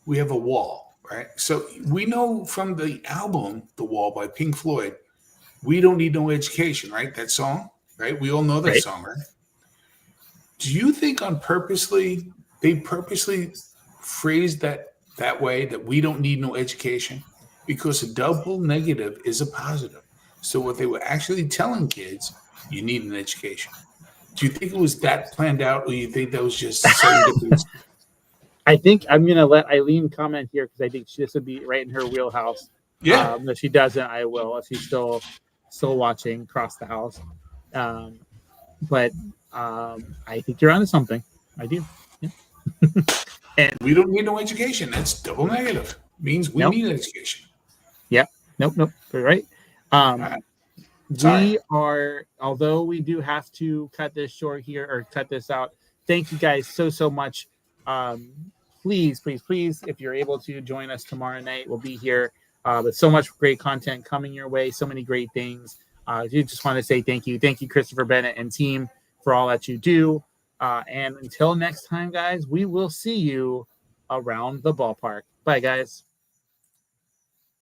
We have a wall, right? So we know from the album, The Wall by Pink Floyd, We Don't Need No Education, right? That song, right? We all know that song, right? Do you think they purposely phrased that way, that we don't need no education? Because a double negative is a positive. So what they were actually telling kids, you need an education. Do you think it was that planned out, or you think that was just serendipitous? I think I'm going to let Eileen comment here because I think this would be right in her wheelhouse. Yeah. If she doesn't, I will. If she's still watching across the house. But I think you're onto something. I do. Yeah. And we don't need no education. That's double negative. Means we Nope. need education. Yep. Nope. You're right. All right. Sorry. We are, although we do have to cut this short here or cut this out. Thank you guys so much. Please, if you're able to join us tomorrow night, we'll be here with so much great content coming your way. So many great things. You just want to say thank you, Christopher Bennett and team, for all that you do. And until next time, guys, we will see you around the ballpark. Bye, guys.